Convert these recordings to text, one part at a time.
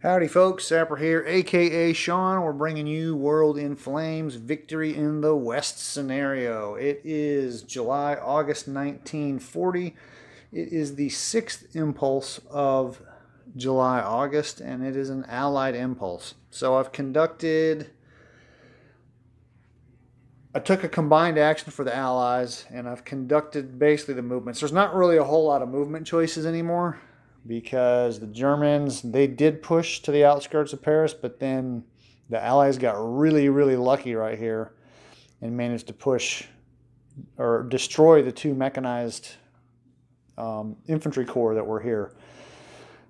Howdy folks, Sapper here, aka Sean. We're bringing you World in Flames Victory in the West scenario. It is July, August 1940. It is the 6th impulse of July, August, and it is an Allied impulse. So I took a combined action for the Allies, and I've conducted basically the movements. There's not really a whole lot of movement choices anymore, because the Germans, they did push to the outskirts of Paris, but then the Allies got really, really lucky right here and managed to push or destroy the two mechanized infantry corps that were here.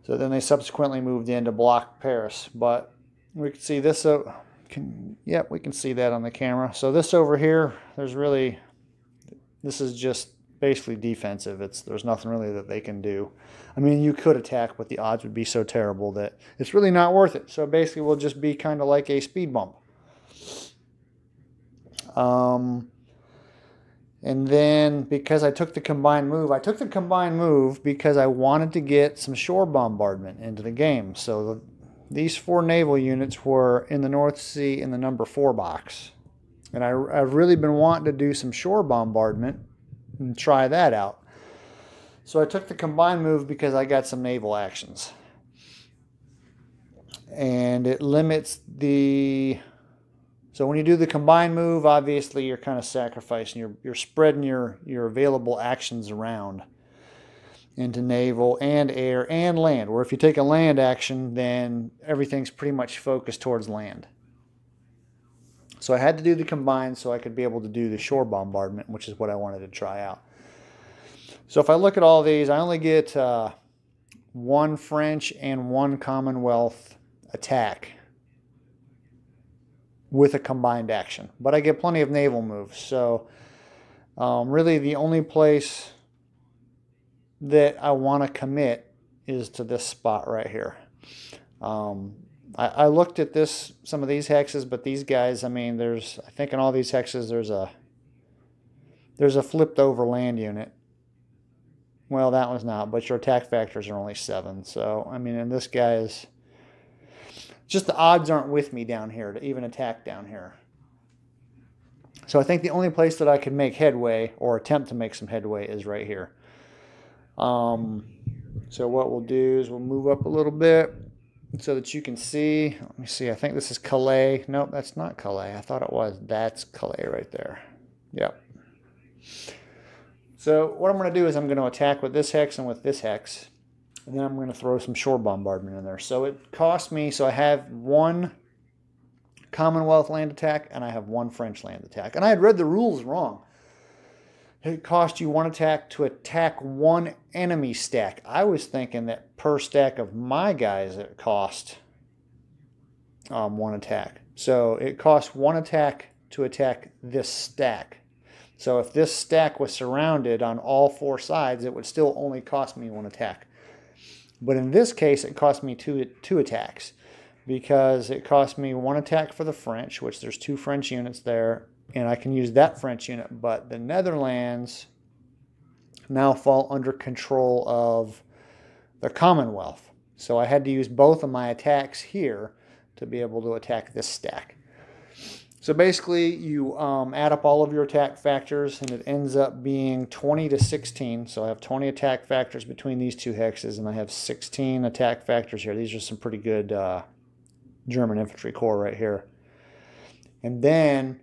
So then they subsequently moved in to block Paris. But we can see this. Yep, we can see that on the camera. So this over here, this is just basically defensive. There's nothing really that they can do. I mean, you could attack, but the odds would be so terrible that it's really not worth it. So basically, we'll just be kind of like a speed bump. And then because I took the combined move, because I wanted to get some shore bombardment into the game. So these four naval units were in the North Sea in the number 4 box. And I've really been wanting to do some shore bombardment and try that out. So I took the combined move because I got some naval actions. And it limits so when you do the combined move, obviously you're kind of sacrificing, you're spreading your available actions around into naval and air and land. Where if you take a land action, then everything's pretty much focused towards land. So I had to do the combined so I could be able to do the shore bombardment, which is what I wanted to try out. So if I look at all these, I only get 1 French and 1 Commonwealth attack with a combined action. But I get plenty of naval moves. So really the only place that I want to commit is to this spot right here. I looked at some of these hexes, but these guys, I mean, I think in all these hexes there's a flipped over land unit. Well, that one's not, but your attack factors are only 7. So, I mean, and this guy is just, the odds aren't with me down here to even attack down here. So I think the only place that I can make headway or attempt to make some headway is right here. So what we'll do is we'll move up a little bit so that you can see. Let me see. I think this is Calais. Nope, that's not Calais. I thought it was. That's Calais right there. Yep. So what I'm going to do is I'm going to attack with this hex and with this hex. And then I'm going to throw some shore bombardment in there. So it cost me, so I have 1 Commonwealth land attack and I have 1 French land attack. And I had read the rules wrong. It cost you 1 attack to attack 1 enemy stack. I was thinking that per stack of my guys it cost 1 attack. So it cost 1 attack to attack this stack. So if this stack was surrounded on all 4 sides, it would still only cost me 1 attack. But in this case, it cost me two attacks, because it cost me 1 attack for the French, which there's 2 French units there, and I can use that French unit. But the Netherlands now fall under control of the Commonwealth. So I had to use both of my attacks here to be able to attack this stack. So basically, you add up all of your attack factors, and it ends up being 20 to 16. So I have 20 attack factors between these 2 hexes, and I have 16 attack factors here. These are some pretty good German infantry corps right here. And then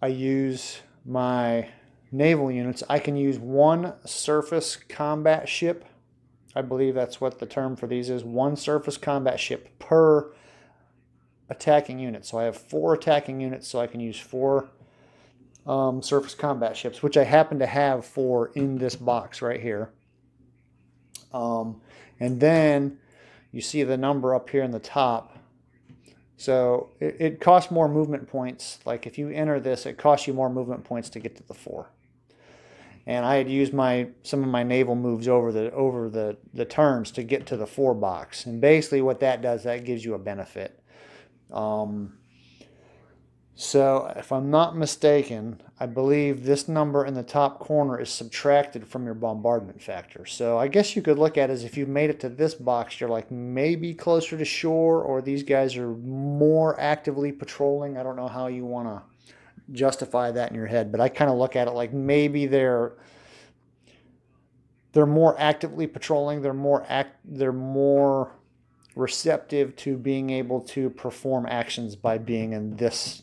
I use my naval units. I can use 1 surface combat ship. I believe that's what the term for these is. 1 surface combat ship per attacking unit. So I have 4 attacking units, so I can use 4 surface combat ships, which I happen to have 4 in this box right here. And then you see the number up here in the top. So it costs more movement points. Like if you enter this, it costs you more movement points to get to the 4. And I had used some of my naval moves over the turns to get to the 4 box. And basically what that does, that gives you a benefit. So if I'm not mistaken, I believe this number in the top corner is subtracted from your bombardment factor. So I guess you could look at it as if you made it to this box, you're like maybe closer to shore, or these guys are more actively patrolling. I don't know how you want to justify that in your head, but I kind of look at it like maybe they're more actively patrolling. They're more receptive to being able to perform actions by being in this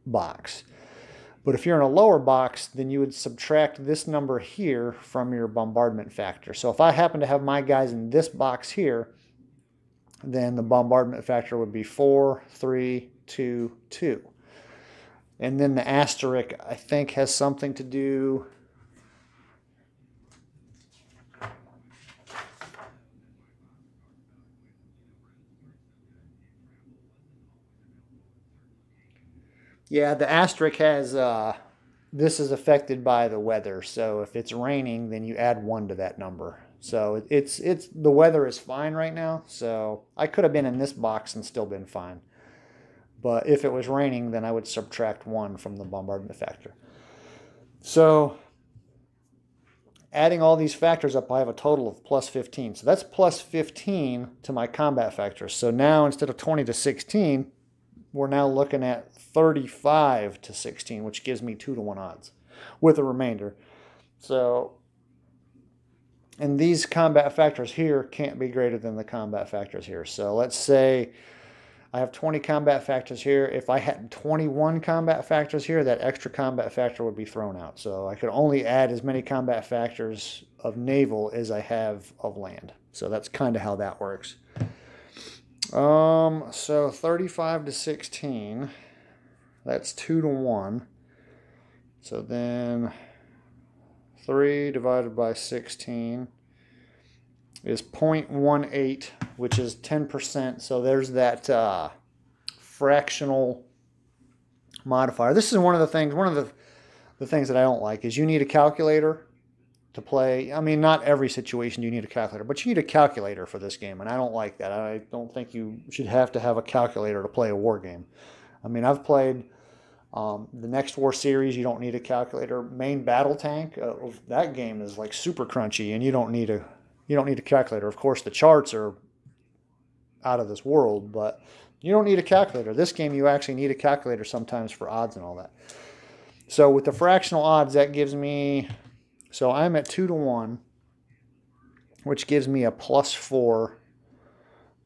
box. But if you're in a lower box, then you would subtract this number here from your bombardment factor. So if I happen to have my guys in this box here, then the bombardment factor would be 4, 3, 2, 2. And then the asterisk, I think, has something to do... Yeah, the asterisk has, this is affected by the weather. So if it's raining, then you add 1 to that number. So it's the weather is fine right now. So I could have been in this box and still been fine. But if it was raining, then I would subtract 1 from the bombardment factor. So adding all these factors up, I have a total of plus 15. So that's plus 15 to my combat factor. So now instead of 20 to 16, we're now looking at 35 to 16, which gives me 2-to-1 odds with a remainder. So, and these combat factors here can't be greater than the combat factors here. So let's say I have 20 combat factors here. If I had 21 combat factors here, that extra combat factor would be thrown out. So I could only add as many combat factors of naval as I have of land. So that's kind of how that works. So 35 to 16, that's 2-to-1. So then 3 divided by 16 is 0.18, which is 10%. So there's that fractional modifier. This is one of the things that I don't like is you need a calculator to play. I mean, not every situation you need a calculator, but you need a calculator for this game, and I don't like that. I don't think you should have to have a calculator to play a war game. I mean, I've played the Next War series. You don't need a calculator. Main Battle Tank, that game is like super crunchy, and you don't need a calculator. Of course, the charts are out of this world, but you don't need a calculator. This game, you actually need a calculator sometimes for odds and all that. So with the fractional odds, that gives me... So I'm at 2-to-1, which gives me a plus 4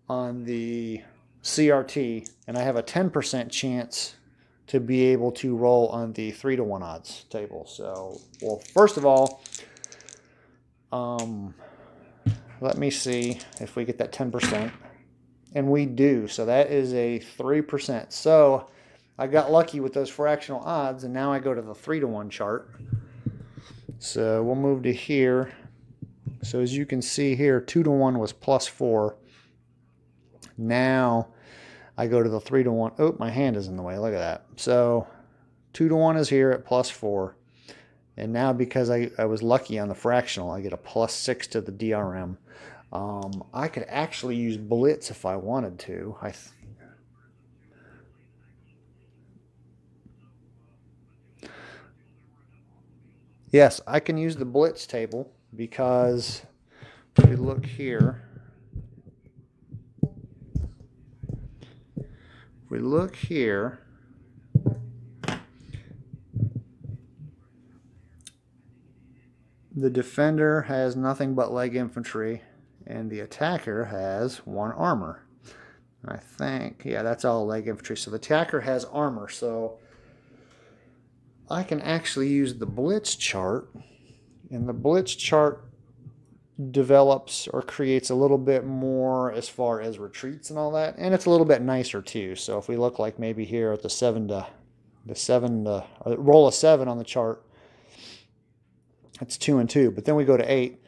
on the CRT, and I have a 10% chance to be able to roll on the 3-to-1 odds table. So, well, first of all, let me see if we get that 10%, and we do. So that is a 3%. So I got lucky with those fractional odds, and now I go to the 3-to-1 chart. So we'll move to here. So as you can see here, 2-to-1 was plus 4. Now I go to the 3-to-1. Oh, my hand is in the way. Look at that. So 2-to-1 is here at plus 4. And now because I was lucky on the fractional, I get a plus 6 to the DRM. I could actually use Blitz if I wanted to. Yes, I can use the Blitz table because if we look here, the defender has nothing but leg infantry and the attacker has 1 armor. I think, yeah, that's all leg infantry. So the attacker has armor, so I can actually use the Blitz chart, and the Blitz chart develops or creates a little bit more as far as retreats and all that, and it's a little bit nicer too. So if we look like maybe here at the roll of 7 on the chart, it's 2 and 2, but then we go to 8.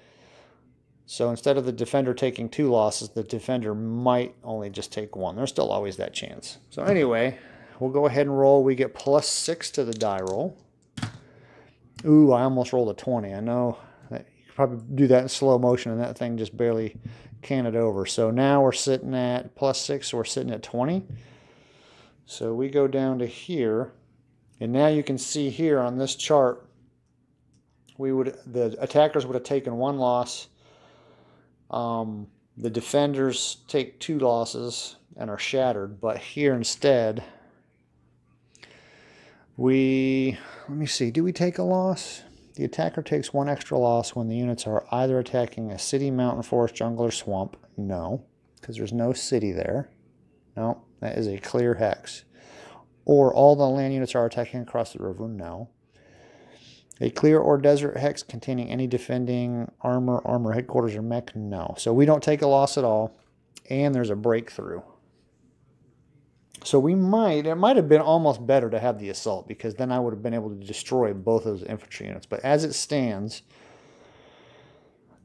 So instead of the defender taking 2 losses, the defender might only just take 1. There's still always that chance. So anyway, we'll go ahead and roll. We get plus 6 to the die roll. Ooh, I almost rolled a 20. I know that you could probably do that in slow motion and that thing just barely can it over. So now we're sitting at plus 6, so we're sitting at 20. So we go down to here, and now you can see here on this chart, the attackers would have taken 1 loss. The defenders take 2 losses and are shattered, but here instead, let me see, do we take a loss? The attacker takes 1 extra loss when the units are either attacking a city, mountain, forest, jungle, or swamp. No, because there's no city there. No, that is a clear hex. Or all the land units are attacking across the river. No. A clear or desert hex containing any defending armor headquarters, or mech. No. So we don't take a loss at all. And there's a breakthrough. So it might have been almost better to have the assault, because then I would have been able to destroy both those infantry units. But as it stands,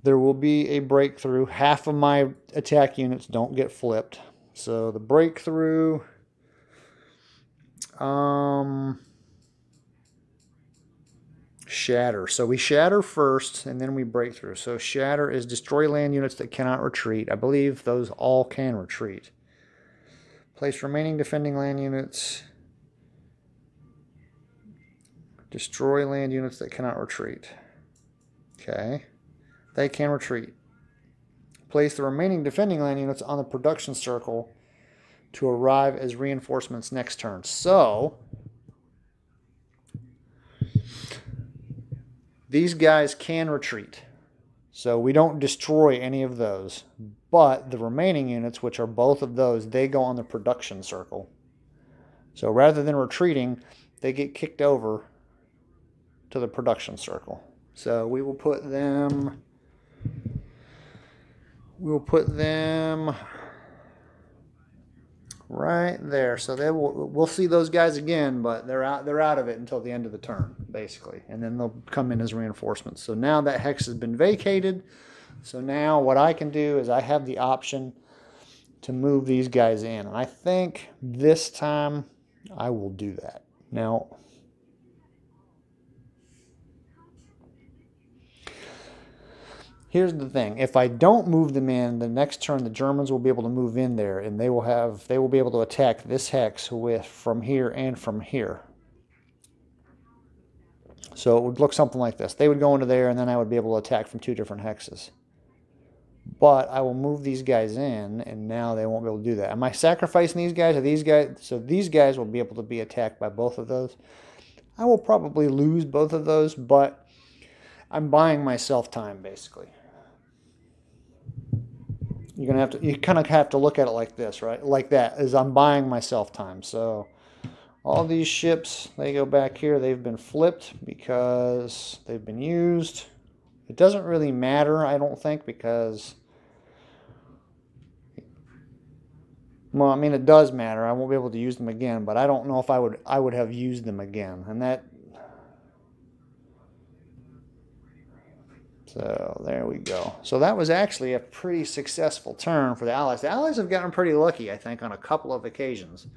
there will be a breakthrough. Half of my attack units don't get flipped. So the breakthrough, shatter. So we shatter first, and then we break through. So shatter is destroy land units that cannot retreat. I believe those all can retreat. Place remaining defending land units. Destroy land units that cannot retreat. Okay. They can retreat. Place the remaining defending land units on the production circle to arrive as reinforcements next turn. So these guys can retreat. So we don't destroy any of those. But the remaining units, which are both of those, they go on the production circle. So rather than retreating, they get kicked over to the production circle. So we will put them right there. So we'll see those guys again, but they're out of it until the end of the turn, basically. And then they'll come in as reinforcements. So now that hex has been vacated. So now what I can do is I have the option to move these guys in. And I think this time I will do that. Now, here's the thing. If I don't move them in, the next turn the Germans will be able to move in there, and they will be able to attack this hex from here and from here. So it would look something like this. They would go into there, and then I would be able to attack from 2 different hexes. But I will move these guys in, and now they won't be able to do that. Am I sacrificing these guys? Or these guys? So these guys will be able to be attacked by both of those. I will probably lose both of those, but I'm buying myself time, basically. You kind of have to look at it like this, right? Like that, is I'm buying myself time. So all these ships, they go back here. They've been flipped because they've been used. It doesn't really matter, I don't think, because, well, I mean, it does matter. I won't be able to use them again, but I don't know if I would have used them again. And that, so there we go. So that was actually a pretty successful turn for the Allies. The Allies have gotten pretty lucky, I think, on a couple of occasions.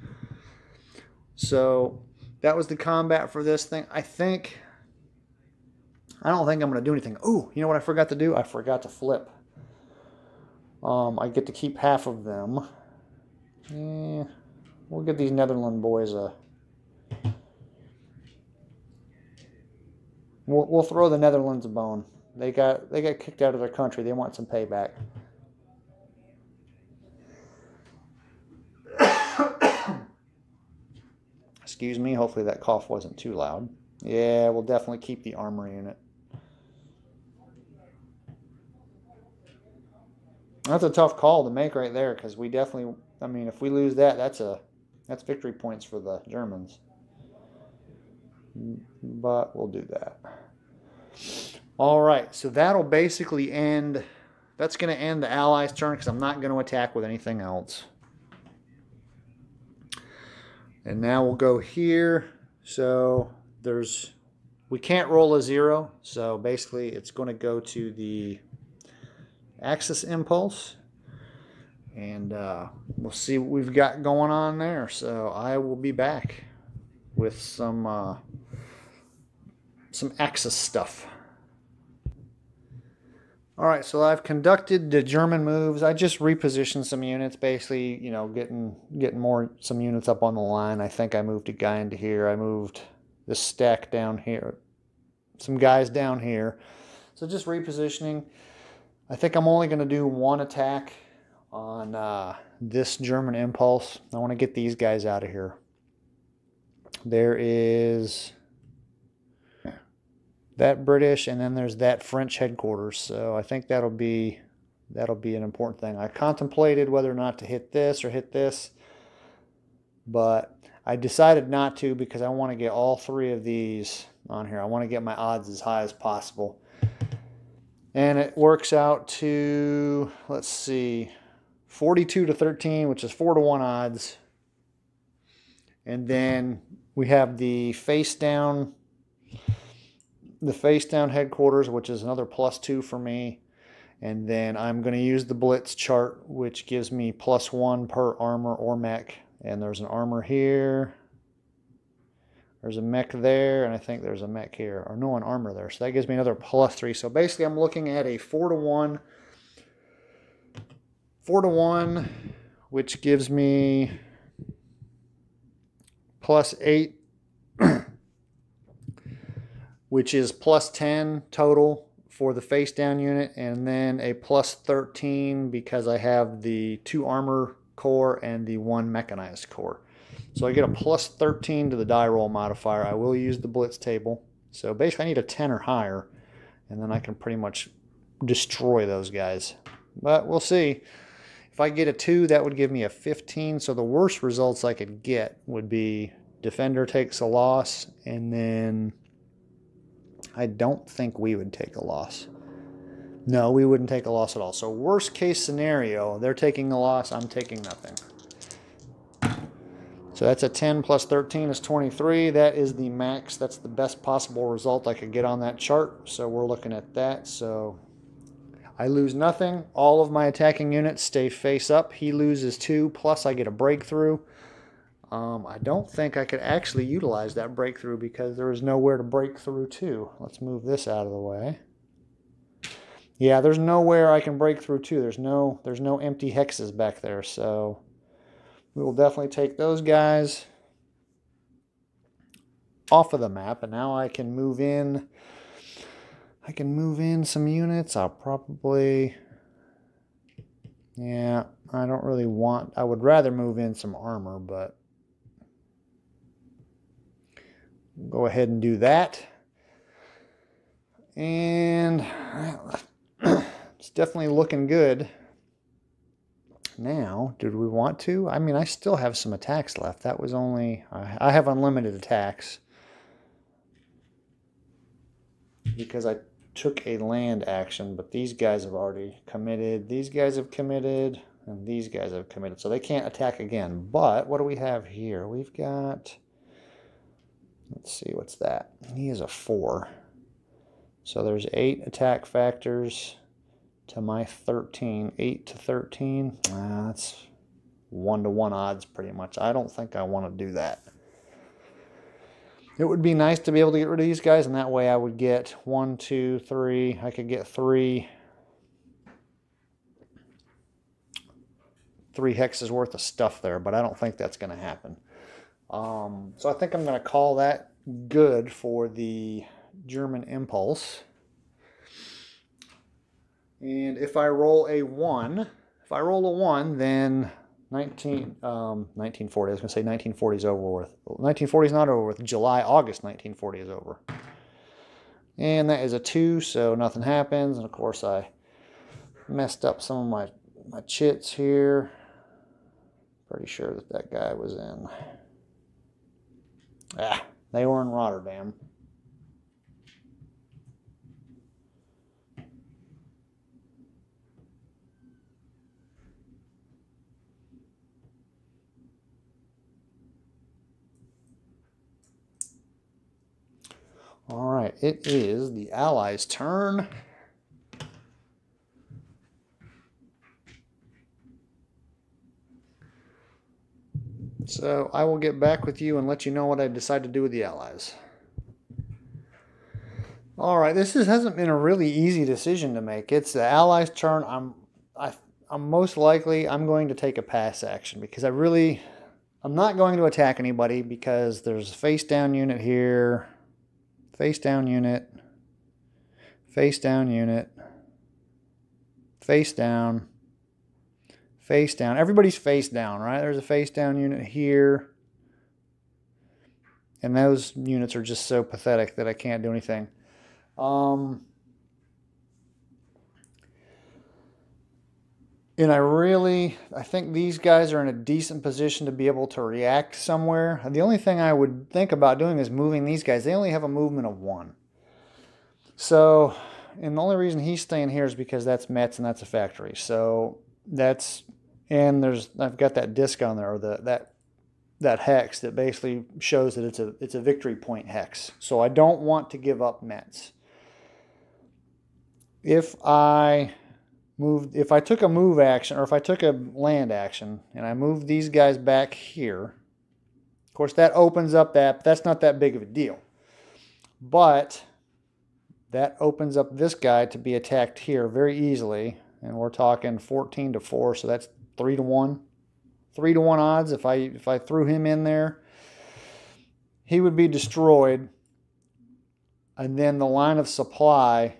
So that was the combat for this thing. I don't think I'm going to do anything. Oh, you know what I forgot to do? I forgot to flip. I get to keep half of them. We'll give these Netherland boys a... We'll throw the Netherlands a bone. They got kicked out of their country. They want some payback. Excuse me. Hopefully that cough wasn't too loud. Yeah, we'll definitely keep the armor unit. That's a tough call to make right there, because we definitely, I mean, if we lose that, that's victory points for the Germans. But we'll do that. All right, so that'll basically end, that's going to end the Allies' turn, because I'm not going to attack with anything else. And now we'll go here. So we can't roll a 0, so basically it's going to go to the Axis impulse, and we'll see what we've got going on there. So I will be back with some Axis stuff. All right, so I've conducted the German moves. I just repositioned some units, basically, you know, getting some units up on the line. I think I moved a guy into here. I moved this stack down here, some guys down here. So just repositioning. I think I'm only going to do one attack on this German impulse. I want to get these guys out of here. There is that British, and then there's that French headquarters. So I think that'll be an important thing. I contemplated whether or not to hit this or hit this, but I decided not to because I want to get all three of these on here. I want to get my odds as high as possible. And it works out to, let's see, 42-13, which is 4-to-1 odds. And then we have the face down headquarters, which is another +2 for me. And then I'm going to use the Blitz chart, which gives me +1 per armor or mech. And there's an armor here. There's a mech there, and I think there's a mech here. Or no, an armor there. So that gives me another +3. So basically I'm looking at a 4-to-1. 4-to-1, which gives me +8. Which is +10 total for the face down unit, and then a +13 because I have the 2 armor core and the 1 mechanized core. So I get a +13 to the die roll modifier. I will use the Blitz table. So basically I need a 10 or higher, and then I can pretty much destroy those guys. But we'll see. If I get a 2, that would give me a 15. So the worst results I could get would be defender takes a loss, and then I don't think we would take a loss. No, we wouldn't take a loss at all. So worst case scenario, they're taking a loss, I'm taking nothing. So that's a 10 plus 13 is 23. That is the max. That's the best possible result I could get on that chart. So we're looking at that. So I lose nothing. All of my attacking units stay face up. He loses 2, plus I get a breakthrough. I don't think I could actually utilize that breakthrough because there is nowhere to break through to. Let's move this out of the way. Yeah, there's nowhere I can break through to. There's no empty hexes back there, so we will definitely take those guys off of the map, and now I can move in. I can move in some units. I'll probably, yeah, I don't really want, I would rather move in some armor, but go ahead and do that. And it's definitely looking good. Now, did we want to? I mean, I still have some attacks left. That was only, I have unlimited attacks because I took a land action, but these guys have already committed. These guys have committed, and these guys have committed. So they can't attack again. But what do we have here? We've got, let's see, what's that? He is a 4. So there's 8 attack factors to my 13. 8 to 13. That's 1-to-1 odds pretty much. I don't think I want to do that. It would be nice to be able to get rid of these guys, and that way I would get 1, 2, 3. I could get 3 hexes worth of stuff there, but I don't think that's going to happen. So I think I'm going to call that good for the German impulse. And if I roll a 1, then 1940, I was going to say 1940 is over with. 1940 is not over with. August 1940 is over. And that is a 2, so nothing happens. And of course I messed up some of my chits here. Pretty sure that guy was in. They were in Rotterdam. All right, it is the Allies' turn. So I will get back with you and let you know what I decide to do with the Allies. All right, hasn't been a really easy decision to make. It's the Allies' turn. I'm most likely I'm going to take a pass action because I'm not going to attack anybody because there's a face down unit here, face down unit, face down unit, face down, face down. Everybody's face down, right? There's a face down unit here. And those units are just so pathetic that I can't do anything. And I think these guys are in a decent position to be able to react somewhere. The only thing I would think about doing is moving these guys. They only have a movement of 1. So, and the only reason he's staying here is because that's Metz and that's a factory. So I've got that disc on there, or that hex that basically shows that it's a victory point hex. So I don't want to give up Metz. If I took a move action, or if I took a land action and I moved these guys back here, of course that opens up that, but that's not that big of a deal. But that opens up this guy to be attacked here very easily, and we're talking 14-4, so that's 3-1. 3-1 odds. If I threw him in there, he would be destroyed. And then the line of supply,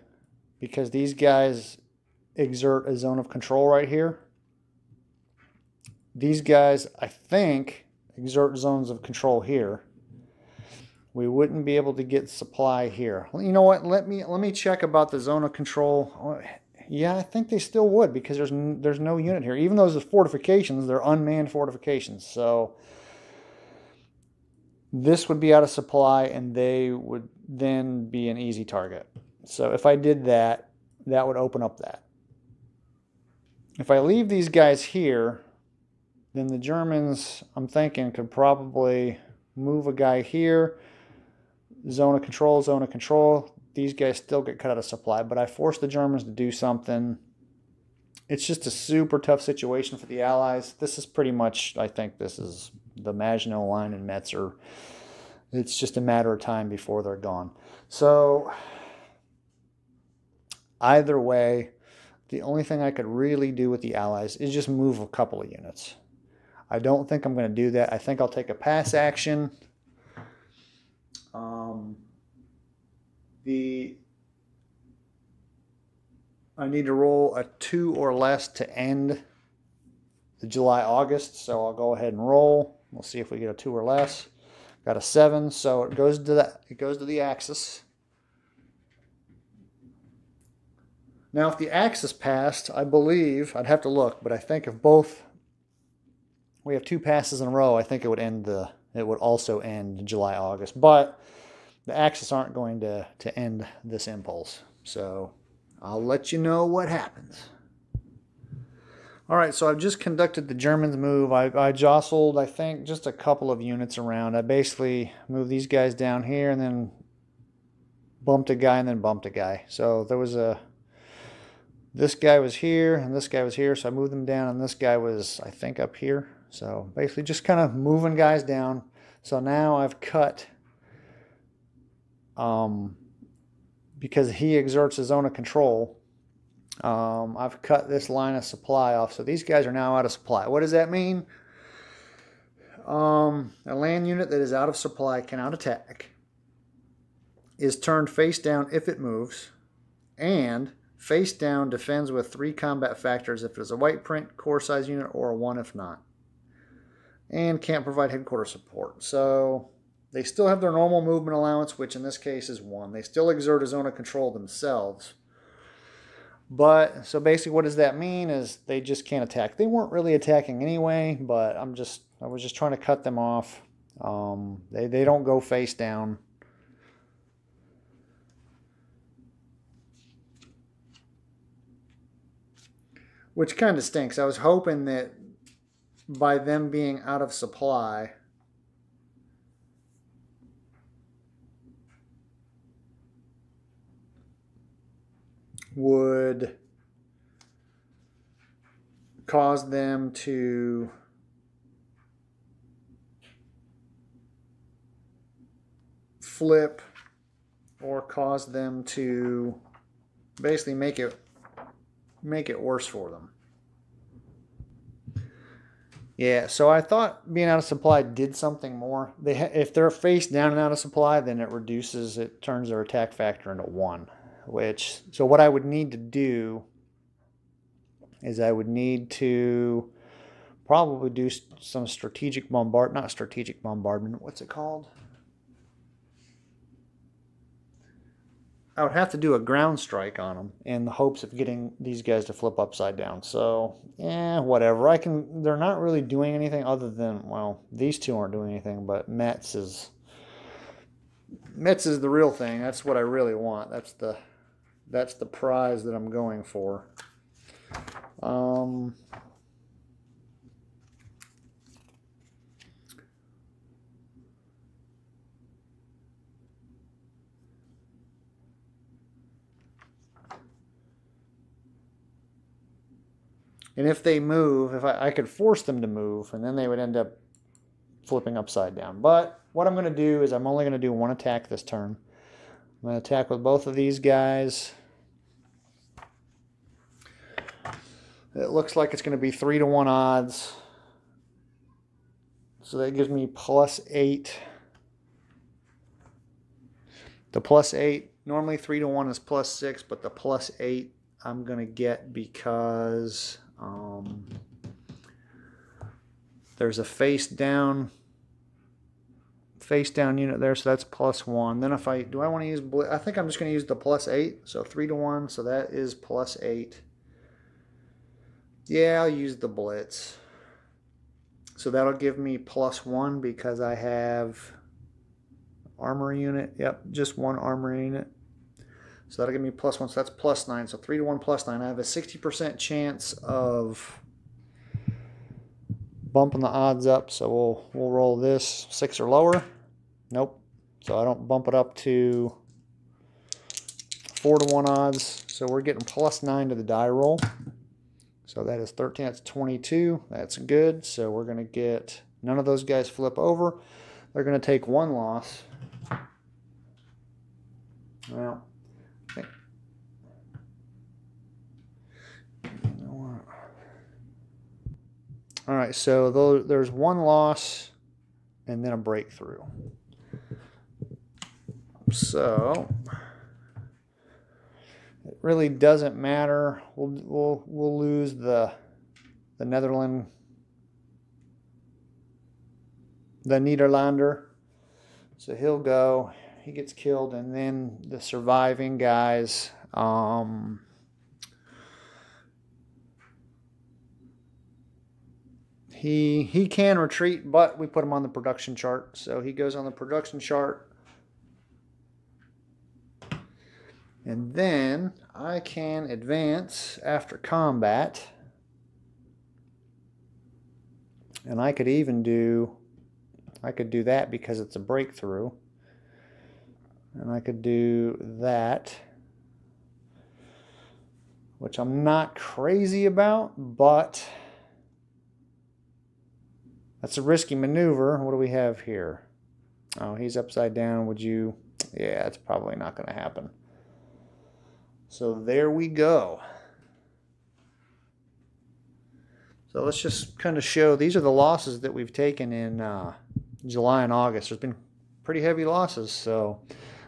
because these guys exert a zone of control right here. These guys, I think, exert zones of control here. We wouldn't be able to get supply here. You know what? Let me check about the zone of control. Yeah, I think they still would, because there's no unit here. Even though there's fortifications, they're unmanned fortifications. So this would be out of supply, and they would then be an easy target. So if I did that, that would open up that. If I leave these guys here, then the Germans, I'm thinking, could probably move a guy here. Zone of control, zone of control. These guys still get cut out of supply, but I forced the Germans to do something. It's just a super tough situation for the Allies. This is pretty much, I think this is the Maginot Line and Metz. It's just a matter of time before they're gone. So either way, the only thing I could really do with the Allies is just move a couple of units. I don't think I'm going to do that. I think I'll take a pass action. I need to roll a 2 or less to end the July-August, so I'll go ahead and roll. We'll see if we get a 2 or less. Got a 7, so it goes to the Axis. Now, if the Axis passed, I believe, I'd have to look, but I think if we have 2 passes in a row, I think it would also end July-August. But the Axis aren't going to end this impulse. So I'll let you know what happens. All right, so I've just conducted the Germans' move. I jostled, I think, just a couple of units around. I basically moved these guys down here and then bumped a guy and then bumped a guy. So there was this guy was here and this guy was here, so I moved them down, and this guy was, I think, up here. So basically just kind of moving guys down. So now I've cut, because he exerts a zone of control, I've cut this line of supply off. So these guys are now out of supply. What does that mean? A land unit that is out of supply cannot attack, is turned face down if it moves, and face down defends with 3 combat factors if it is a white print, core size unit, or a 1 if not. And can't provide headquarters support. So they still have their normal movement allowance, which in this case is 1. They still exert a zone of control themselves. But, so basically what does that mean is they just can't attack. They weren't really attacking anyway, but I was just trying to cut them off. They don't go face down. Which kind of stinks. I was hoping that by them being out of supply, would cause them to flip or cause them to basically make it worse for them. Yeah, so I thought being out of supply did something more. If they're face down and out of supply, then it turns their attack factor into 1. So what I would need to do is I would need to probably do some not strategic bombardment, what's it called? I would have to do a ground strike on them in the hopes of getting these guys to flip upside down. So, whatever. They're not really doing anything other than, well, these two aren't doing anything, but Metz is the real thing. That's what I really want. That's the prize that I'm going for. And if they move, if I could force them to move, and then they would end up flipping upside down. But what I'm going to do is I'm only going to do 1 attack this turn. I'm going to attack with both of these guys. It looks like it's going to be 3-to-1 odds. So that gives me +8. The +8, normally 3-to-1 is +6, but the +8 I'm going to get because there's a face down unit there, so that's +1. Then if I want to use blitz, I think I'm just going to use the +8, so 3-to-1, so that is +8. Yeah, I'll use the blitz. So that'll give me +1 because I have armor unit. Yep, just 1 armor unit. So that'll give me +1, so that's +9. So 3-to-1 +9. I have a 60% chance of bumping the odds up. So we'll roll this 6 or lower. Nope. So I don't bump it up to 4-to-1 odds. So we're getting +9 to the die roll. So that is 13. That's 22. That's good. So we're going to get none of those guys flip over. They're going to take 1 loss. Well, all right, so there's 1 loss and then a breakthrough. So it really doesn't matter. We'll lose the Nederlander. So he'll go. He gets killed, and then the surviving guys. He can retreat, but we put him on the production chart. So he goes on the production chart. And then I can advance after combat. And I could do that because it's a breakthrough. And I could do that, which I'm not crazy about, but that's a risky maneuver. What do we have here? Oh, he's upside down. Yeah, it's probably not going to happen. So there we go. So let's just kind of show, these are the losses that we've taken in July and August. There's been pretty heavy losses, so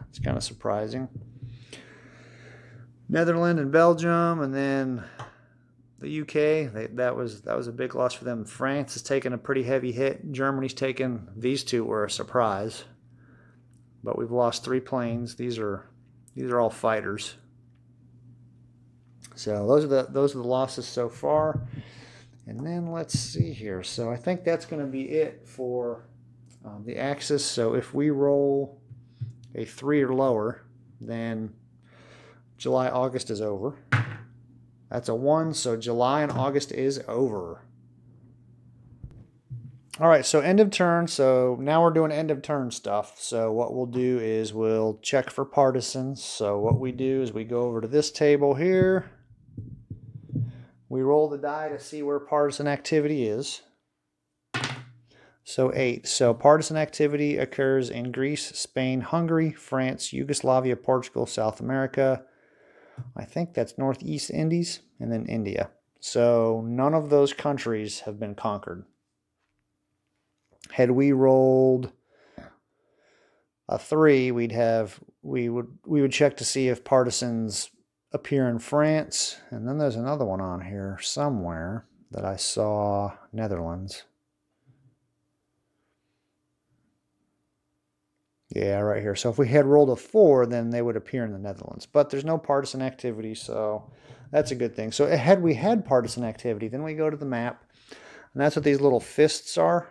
it's kind of surprising. Netherlands and Belgium, and then the UK, that was a big loss for them. France has taken a pretty heavy hit. Germany's taken, these two were a surprise. But we've lost 3 planes. These are all fighters. So those are the losses so far. And then let's see here. So I think that's going to be it for the Axis. So if we roll a 3 or lower, then July, August is over. That's a 1, so July and August is over. All right, so end of turn. So now we're doing end of turn stuff. So what we'll do is we'll check for partisans. So what we do is we go over to this table here. We roll the die to see where partisan activity is. So 8. So partisan activity occurs in Greece, Spain, Hungary, France, Yugoslavia, Portugal, South America. I think that's Northeast Indies, and then India. So none of those countries have been conquered. Had we rolled a 3, we would check to see if partisans appear in France. And then there's another one on here somewhere that I saw, Netherlands. Yeah, right here. So if we had rolled a 4, then they would appear in the Netherlands. But there's no partisan activity, so that's a good thing. So had we had partisan activity, then we go to the map, and that's what these little fists are.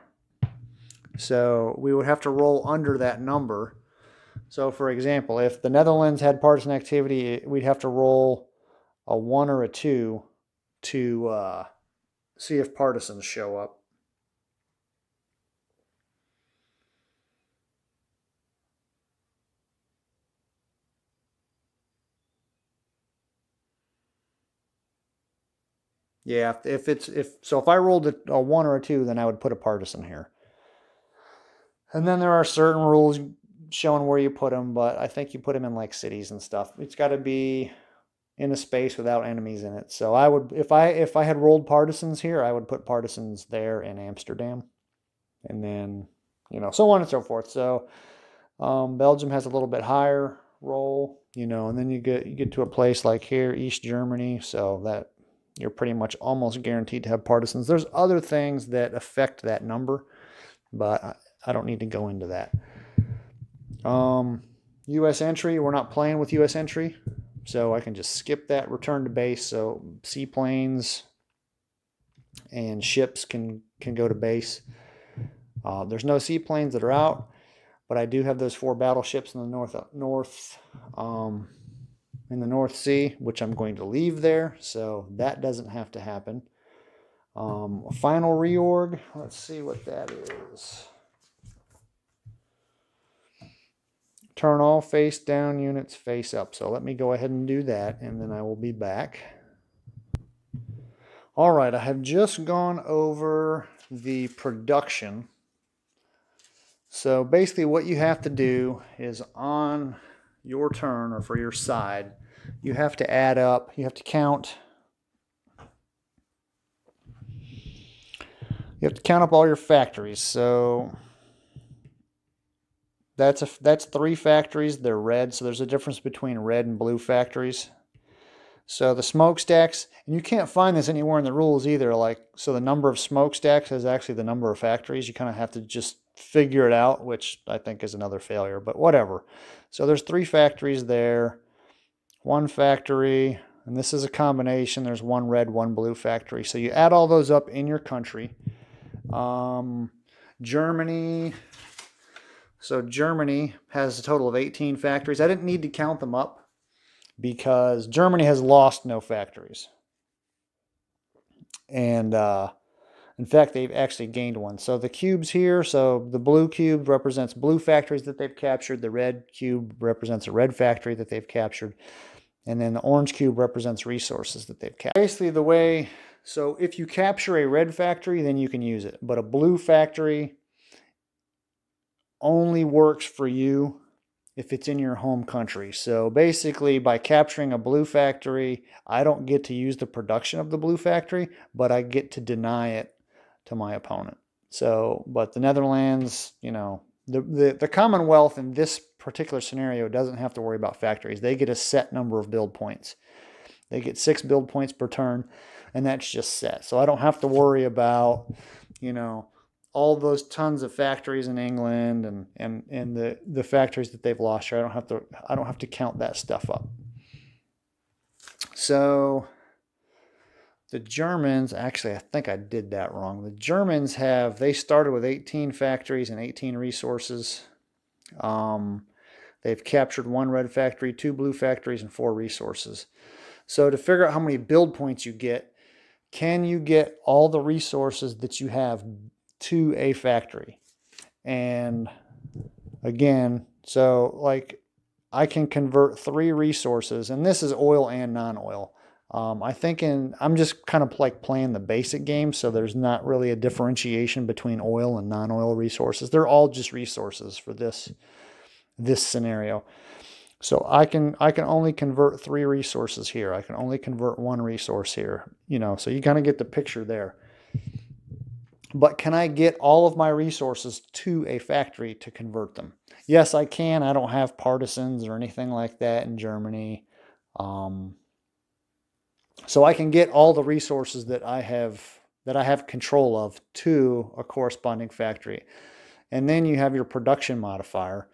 So we would have to roll under that number. So for example, if the Netherlands had partisan activity, we'd have to roll a 1 or a 2 to see if partisans show up. Yeah, if I rolled a 1 or a 2, then I would put a partisan here. And then there are certain rules showing where you put them, but I think you put them in like cities and stuff. It's got to be in a space without enemies in it. So I would, if I had rolled partisans here, I would put partisans there in Amsterdam, and then so on and so forth. So Belgium has a little bit higher roll, and then you get to a place like here, East Germany, so that you're pretty much almost guaranteed to have partisans. There's other things that affect that number, but I don't need to go into that. U.S. entry, we're not playing with U.S. entry, so I can just skip that, return to base. So seaplanes and ships can go to base. There's no seaplanes that are out, but I do have those 4 battleships in the North Sea, which I'm going to leave there, so that doesn't have to happen. Final reorg, let's see what that is. Turn all face down units face up. So let me go ahead and do that, and then I will be back. All right, I have just gone over the production. So basically what you have to do is on your turn, or for your side, you have to add up, you have to count. You have to count up all your factories. So that's 3 factories. They're red, so there's a difference between red and blue factories. So the smokestacks, and you can't find this anywhere in the rules either. So the number of smokestacks is actually the number of factories. You kind of have to just figure it out, which I think is another failure, but whatever. So there's 3 factories there, 1 factory, and this is a combination. There's 1 red, 1 blue factory. So you add all those up in your country. Germany. So Germany has a total of 18 factories. I didn't need to count them up because Germany has lost no factories. And in fact, they've actually gained 1. So the cubes here, so the blue cube represents blue factories that they've captured. The red cube represents a red factory that they've captured. And then the orange cube represents resources that they've captured. Basically the way, so if you capture a red factory, then you can use it. But a blue factory only works for you if it's in your home country. So basically by capturing a blue factory, I don't get to use the production of the blue factory, but I get to deny it to my opponent. So, but the Netherlands, the Commonwealth in this particular scenario doesn't have to worry about factories. They get a set number of build points. They get 6 build points per turn, and that's just set. So I don't have to worry about, all those tons of factories in England and the factories that they've lost here. I don't have to count that stuff up. So the Germans, actually, I think I did that wrong. The Germans they started with 18 factories and 18 resources. They've captured 1 red factory, 2 blue factories, and 4 resources. So to figure out how many build points you get, can you get all the resources that you have to a factory? And again, so like I can convert 3 resources, and this is oil and non-oil. I'm just kind of like playing the basic game, so there's not really a differentiation between oil and non-oil resources. They're all just resources for this scenario. So I can only convert 3 resources here. I can only convert 1 resource here, so you kind of get the picture there. But can I get all of my resources to a factory to convert them? Yes, I can. I don't have partisans or anything like that in Germany. So I can get all the resources that I have control of to a corresponding factory. And then you have your production modifier,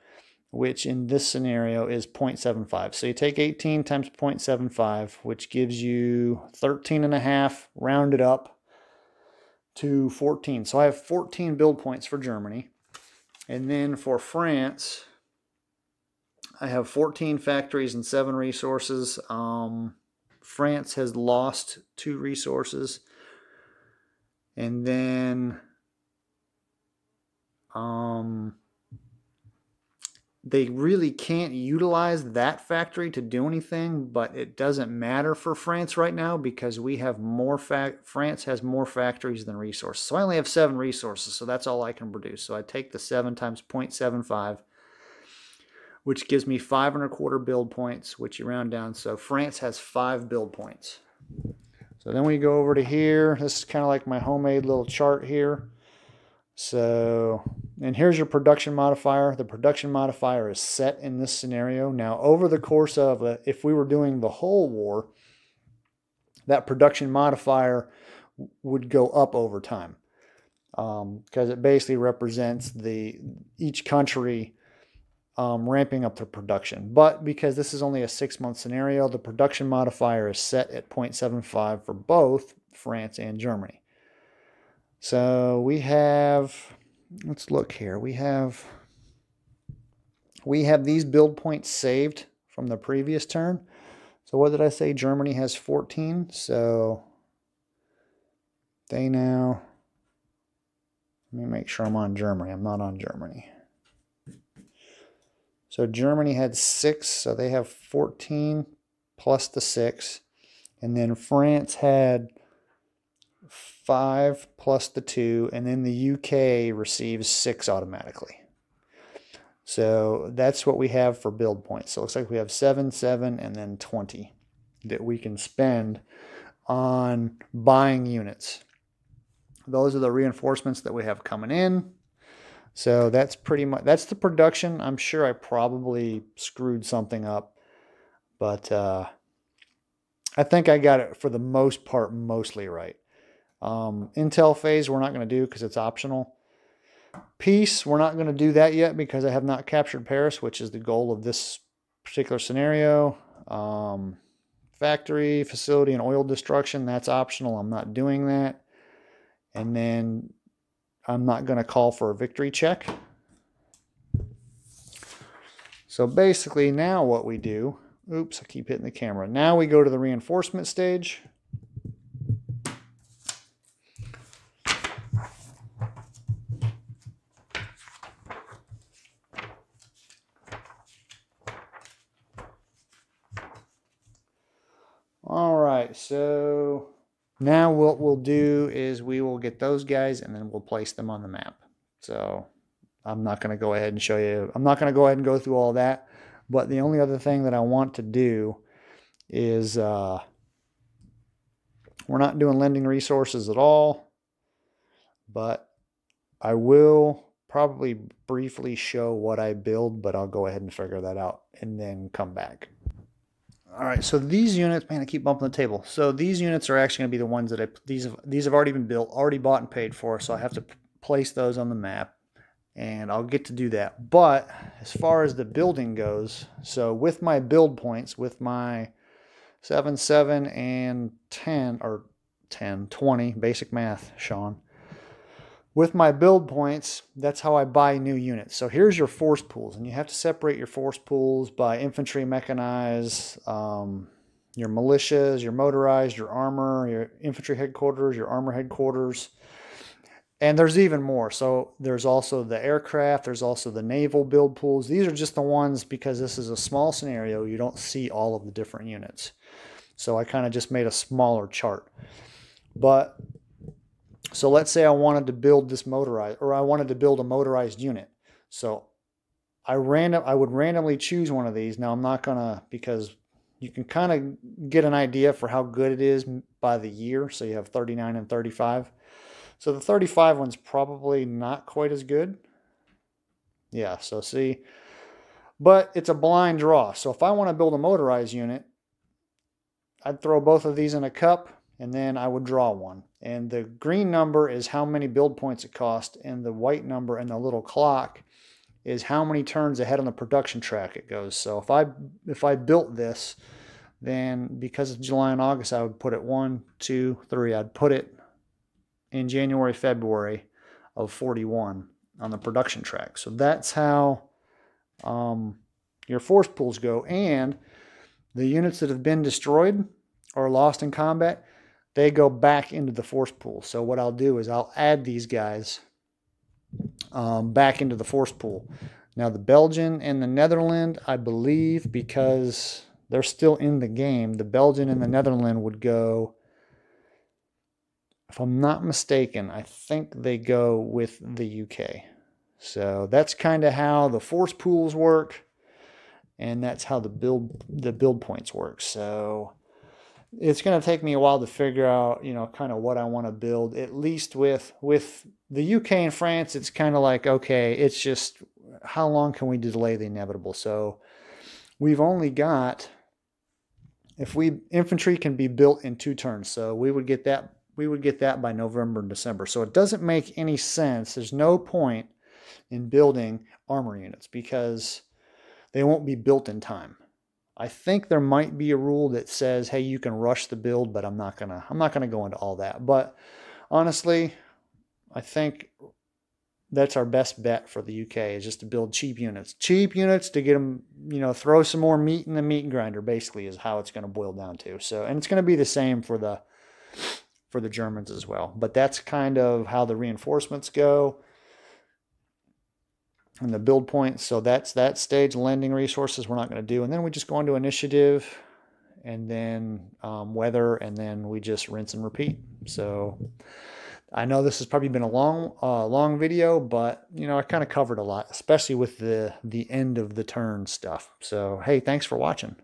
which in this scenario is 0.75. So you take 18 times 0.75, which gives you 13.5, rounded up to 14. So I have 14 build points for Germany. And then for France, I have 14 factories and 7 resources. France has lost 2 resources. And then they really can't utilize that factory to do anything, but it doesn't matter for France right now because we have more France has more factories than resources. So I only have 7 resources, so that's all I can produce. So I take the 7 times 0.75, which gives me 5.25 build points, which you round down. So France has 5 build points. So then we go over to here. This is kind of like my homemade little chart here. So, and here's your production modifier. The production modifier is set in this scenario. Now, over the course of, if we were doing the whole war, that production modifier would go up over time because it basically represents each country ramping up their production. But because this is only a 6-month scenario, the production modifier is set at 0.75 for both France and Germany. So we have, let's look here. We have these build points saved from the previous turn. So what did I say? Germany has 14. So they now, let me make sure I'm on Germany. I'm not on Germany. So Germany had 6, so they have 14 plus the 6. And then France had 5 plus the 2, and then the UK receives 6 automatically. So that's what we have for build points. So it looks like we have 7, 7, and then 20 that we can spend on buying units. Those are the reinforcements that we have coming in. So that's pretty much, that's the production. I'm sure I probably screwed something up, but I think I got it for the most part mostly right. Intel phase we're not going to do because it's optional. Peace, we're not going to do that yet because I have not captured Paris, which is the goal of this particular scenario. Factory, facility, and oil destruction, that's optional. I'm not doing that. And then I'm not going to call for a victory check. So basically now what we do, oops, I keep hitting the camera. Now we go to the reinforcement stage. All right, so now what we'll do is we will get those guys and then we'll place them on the map. So I'm not going to go ahead and show you. I'm not going to go ahead and go through all that. But the only other thing that I want to do is we're not doing lending resources at all. But I will probably briefly show what I build, but I'll go ahead and figure that out and then come back. All right, so these units, man, I keep bumping the table. So these units are actually going to be the ones that these have already been built, already bought and paid for, so I have to place those on the map, and I'll get to do that. But as far as the building goes, so with my build points, with my 7, 7, and 10, or 10, 20, basic math, Sean. With my build points, that's how I buy new units. So here's your force pools, and you have to separate your force pools by infantry, mechanized, your militias, your motorized, your armor, your infantry headquarters, your armor headquarters, and there's even more. So there's also the aircraft, there's also the naval build pools. These are just the ones, because this is a small scenario, you don't see all of the different units. So I kind of just made a smaller chart. But so let's say I wanted to build this motorized, or I wanted to build a motorized unit. So I would randomly choose one of these. Now I'm not gonna, because you can kind of get an idea for how good it is by the year. So you have 39 and 35. So the 35 one's probably not quite as good. Yeah, so see, but it's a blind draw. So if I want to build a motorized unit, I'd throw both of these in a cup and then I would draw one. And the green number is how many build points it cost, and the white number and the little clock is how many turns ahead on the production track it goes. So if I built this, then because of July and August, I would put it 1, 2, 3. I'd put it in January, February of 41 on the production track. So that's how your force pools go. And the units that have been destroyed or lost in combat, they go back into the force pool. So what I'll do is I'll add these guys back into the force pool. Now the Belgian and the Netherlands, I believe, because they're still in the game, the Belgian and the Netherlands would go, if I'm not mistaken, I think they go with the UK. So that's kind of how the force pools work, and that's how the build points work. So it's going to take me a while to figure out, kind of what I want to build. At least with the UK and France, it's kind of like, okay, it's just how long can we delay the inevitable? So we've only got, infantry can be built in 2 turns. So we would get that by November and December. So it doesn't make any sense. There's no point in building armor units because they won't be built in time. I think there might be a rule that says, hey, you can rush the build, but I'm not gonna go into all that. But honestly, I think that's our best bet for the UK, is just to build cheap units. Cheap units to get them, throw some more meat in the meat grinder, basically, is how it's going to boil down to. So, and it's going to be the same for the Germans as well. But that's kind of how the reinforcements go and the build points. So that's that stage. Lending resources we're not going to do. And then we just go into initiative and then weather, and then we just rinse and repeat. So I know this has probably been a long video, but I kind of covered a lot, especially with the end of the turn stuff. So hey, thanks for watching.